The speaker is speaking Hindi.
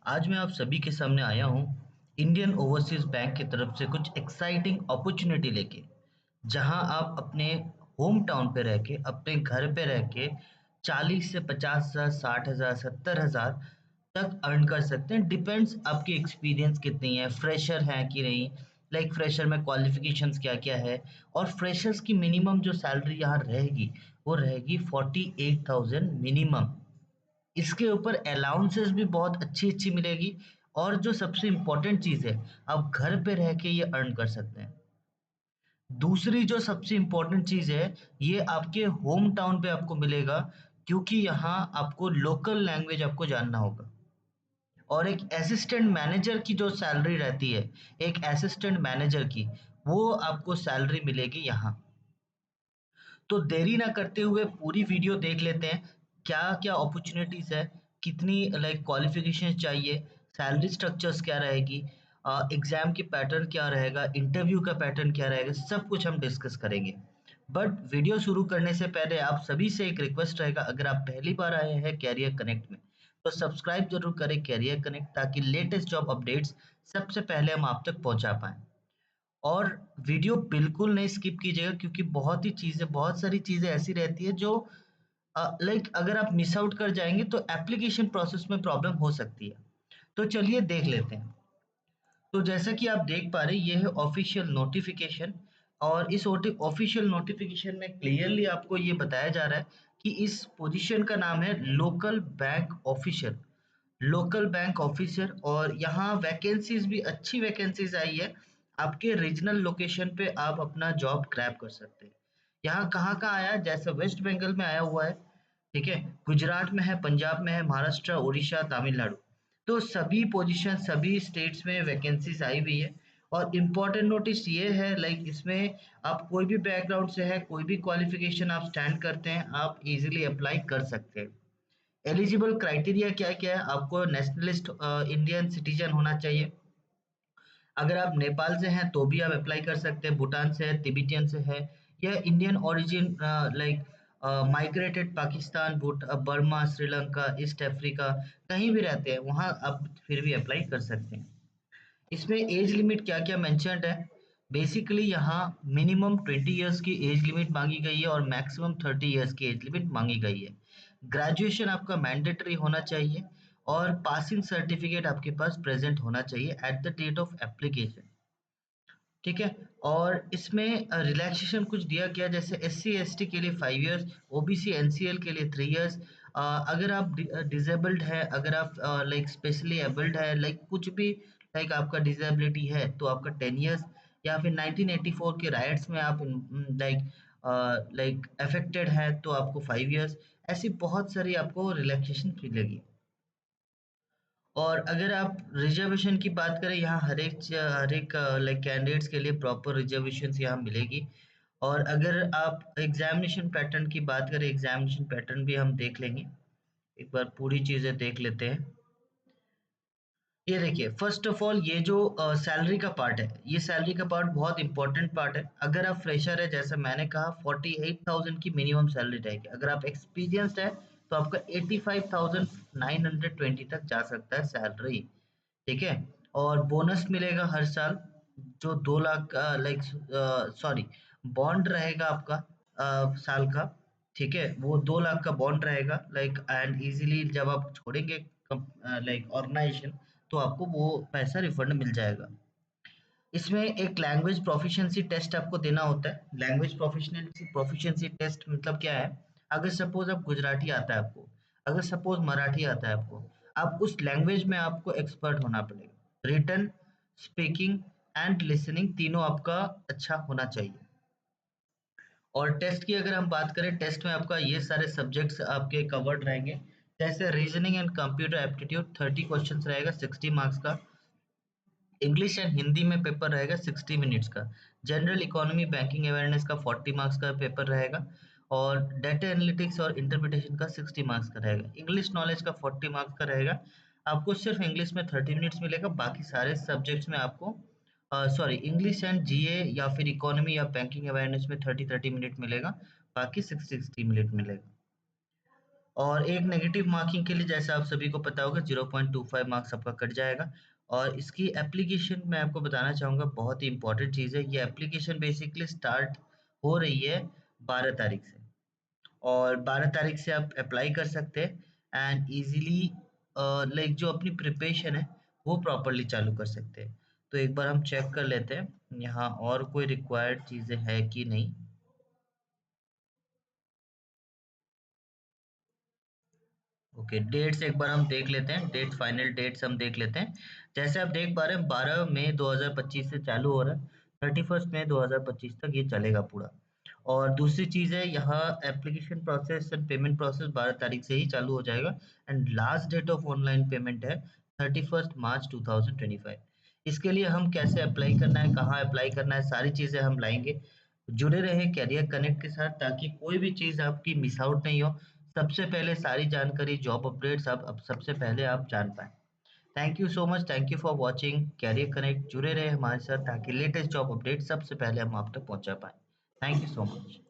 आज मैं आप सभी के सामने आया हूँ इंडियन ओवरसीज बैंक की तरफ से कुछ एक्साइटिंग अपॉर्चुनिटी लेके, जहां आप अपने होम टाउन पे रह के, अपने घर पे रह के 40 से 50,000, 60,000, 70,000 तक अर्न कर सकते हैं। डिपेंड्स आपकी एक्सपीरियंस कितनी है, फ्रेशर है कि नहीं, लाइक फ्रेशर में क्वालिफिकेशंस क्या क्या है। और फ्रेशर्स की मिनिमम जो सैलरी यहाँ रहेगी वो रहेगी 48,000 मिनिमम। इसके ऊपर अलाउंसेस भी बहुत अच्छी-अच्छी मिलेगी। और जो सबसे इम्पोर्टेंट चीज़ है, आप घर पे रह के ये अर्न कर सकते हैं। दूसरी जो सबसे इम्पोर्टेंट चीज़ है, ये आपके होम टाउन पे आपको मिलेगा, क्योंकि यहाँ आपको लोकल लैंग्वेज आपको जानना होगा। और एक असिस्टेंट मैनेजर की जो सैलरी रहती है, एक असिस्टेंट मैनेजर की, वो आपको सैलरी मिलेगी यहाँ। तो देरी ना करते हुए पूरी वीडियो देख लेते हैं, क्या-क्या अपॉर्च्युनिटीज़ है, कितनी लाइक क्वालिफ़िकेशन चाहिए, सैलरी स्ट्रक्चर्स क्या रहेगी, एग्ज़ाम की पैटर्न क्या रहेगा, इंटरव्यू का पैटर्न क्या रहेगा, सब कुछ हम डिस्कस करेंगे। बट वीडियो शुरू करने से पहले आप सभी से एक रिक्वेस्ट रहेगा, अगर आप पहली बार आए हैं कैरियर कनेक्ट में, तो सब्सक्राइब ज़रूर करें कैरियर कनेक्ट, ताकि लेटेस्ट जॉब अपडेट्स सबसे पहले हम आप तक पहुँचा पाएँ। और वीडियो बिल्कुल नहीं स्किप कीजिएगा, क्योंकि बहुत सारी चीज़ें ऐसी रहती है जो लाइक अगर आप मिस आउट कर जाएँगे तो एप्लीकेशन प्रोसेस में प्रॉब्लम हो सकती है। तो चलिए देख लेते हैं। तो जैसा कि आप देख पा रहे हैं, ये है ऑफिशियल नोटिफिकेशन। और इस ऑफिशियल नोटिफिकेशन में क्लियरली आपको ये बताया जा रहा है कि इस पोजीशन का नाम है local bank officer. Local bank officer, और यहाँ वैकेंसीज भी अच्छी वैकेंसीज आई है। आपके रीजनल लोकेशन पे आप अपना जॉब क्रैप कर सकते हैं। यहाँ कहाँ आया है, जैसे वेस्ट बंगाल में आया हुआ है, ठीक है, गुजरात में है, पंजाब में है, महाराष्ट्र, उड़ीसा, तमिलनाडु। तो सभी पोजीशन सभी स्टेट्स में वैकेंसीज आई हुई है। और इम्पोर्टेंट नोटिस ये है, लाइक इसमें आप कोई भी बैकग्राउंड से है, कोई भी क्वालिफिकेशन आप स्टैंड करते हैं, आप इजीली अप्लाई कर सकते हैं। एलिजिबल क्राइटेरिया क्या-क्या है, आपको नेशनलिस्ट इंडियन सिटीजन होना चाहिए। अगर आप नेपाल से हैं तो भी आप अप्लाई कर सकते हैं, भूटान से है, तिब्बतियन से है, या Indian origin like migrated Pakistan, Burma, Sri Lanka, east Africa, कहीं भी रहते हैं वहाँ आप फिर भी अप्लाई कर सकते हैं। इसमें एज लिमिट क्या-क्या मेंशन्ड है? बेसिकली यहाँ मिनिमम 20 इयर्स की एज लिमिट मांगी गई है और मैक्सिमम 30 इयर्स की एज लिमिट मांगी गई है। ग्रेजुएशन आपका मैंडेटरी होना चाहिए, और पासिंग सर्टिफिकेट आपके पास प्रेजेंट होना चाहिए at the date of application. ठीक है। और इसमें रिलैक्सेशन कुछ दिया गया, जैसे एससी एसटी के लिए 5 इयर्स, ओबीसी एनसीएल के लिए 3 इयर्स। अगर आप डिसेबल्ड है, अगर आप लाइक स्पेशली एबल्ड है, लाइक कुछ भी लाइक आपका डिसेबिलिटी है, तो आपका 10 इयर्स। या फिर 1984 के राइट्स में आप लाइक लाइक अफेक्टेड है तो आपको 5 इयर्स। ऐसी बहुत सारी आपको रिलैक्सेशन मिलेगी। और अगर आप रिजर्वेशन की बात करें, यहाँ हर एक लाइक कैंडिडेट्स के लिए प्रॉपर रिजर्वेशंस यहाँ मिलेगी। और अगर आप एग्जामिनेशन पैटर्न की बात करें, एग्जामिनेशन पैटर्न भी हम देख लेंगे, एक बार पूरी चीज़ें देख लेते हैं। ये देखिए, फर्स्ट ऑफ ऑल ये जो सैलरी का पार्ट है, ये सैलरी का पार्ट बहुत इंपॉर्टेंट पार्ट है। अगर आप फ्रेशर है, जैसे मैंने कहा, 48,000 की मिनिमम सैलरी रहेगी। अगर आप एक्सपीरियंस्ड है तो आपका 85,920 तक जा सकता है सैलरी। ठीक है। और बोनस मिलेगा हर साल, जो 2 लाख लाइक सॉरी, बॉन्ड रहेगा आपका साल का। ठीक है, वो 2 लाख का बॉन्ड रहेगा, लाइक एंड इजीली जब आप छोड़ेंगे लाइक ऑर्गेनाइजेशन, तो आपको वो पैसा रिफंड मिल जाएगा। इसमें एक लैंग्वेज प्रोफिशिएंसी टेस्ट आपको देना होता है। लैंग्वेज प्रोफिशिएंसी टेस्ट मतलब क्या है? अगर सपोज आप गुजराती आता है आपको, अगर सपोज मराठी आता है आपको, आप उस लैंग्वेज में आपको एक्सपर्ट होना पड़ेगा। रिटन, स्पीकिंग एंड लिसनिंग तीनों आपका अच्छा होना चाहिए। और टेस्ट की अगर हम बात करें, टेस्ट में आपका ये सारे सब्जेक्ट्स आपके कवर्ड रहेंगे। जैसे reasoning and computer aptitude 30 questions रहेगा, 60 मार्क्स का। इंग्लिश एंड हिंदी में पेपर रहेगा 60 मिनट्स का। जनरल इकोनॉमी बैंकिंग अवेयरनेस का 40 मार्क्स का पेपर रहेगा। और डाटा एनालिटिक्स और इंटरप्रिटेशन का 60 मार्क्स का रहेगा। इंग्लिश नॉलेज का 40 मार्क्स का रहेगा। आपको सिर्फ इंग्लिश में 30 मिनट्स मिलेगा, बाकी सारे सब्जेक्ट्स में आपको सॉरी, इंग्लिश एंड जीए या फिर इकोनॉमी या बैंकिंग अवेयरनेस में 30-30 मिनट मिलेगा, बाकी 60-60 मिनट मिलेगा। और एक नेगेटिव मार्किंग के लिए जैसे आप सभी को पता होगा 0.25 मार्क्स आपका कट जाएगा। और इसकी एप्लीकेशन मैं आपको बताना चाहूँगा, बहुत ही इंपॉर्टेंट चीज़ है। ये एप्लीकेशन बेसिकली स्टार्ट हो रही है 12 तारीख से, और 12 तारीख से आप अप्लाई कर सकते हैं एंड इजीली लाइक जो अपनी प्रिपरेशन है वो प्रॉपरली चालू कर सकते हैं। तो एक बार हम चेक कर लेते हैं यहाँ और कोई रिक्वायर्ड चीज़ें है कि नहीं। ओके, डेट्स एक बार हम देख लेते हैं, डेट्स फाइनल डेट्स हम देख लेते हैं। जैसे आप देख पा रहे हैं 12 मई 2025 से चालू हो रहा है, 31 मई 2025 तक ये चलेगा पूरा। और दूसरी चीज़ है यहाँ application process and payment process 12 तारीख से ही चालू हो जाएगा and last date of online payment है 31 मार्च 2025। इसके लिए हम कैसे अप्लाई करना है, कहाँ अप्लाई करना है, सारी चीज़ें हम लाएंगे। जुड़े रहे कैरियर कनेक्ट के साथ ताकि कोई भी चीज़ आपकी मिस आउट नहीं हो। सबसे पहले सारी जानकारी, जॉब अपडेट्स आप अब सबसे पहले आप जान पाएँ। Thank you so much, thank you for watching Career Connect. जुड़े रहे हमारे साथ ताकि लेटेस्ट जॉब अपडेट सबसे पहले हम आप तक पहुँचा पाएँ। Thank you so much.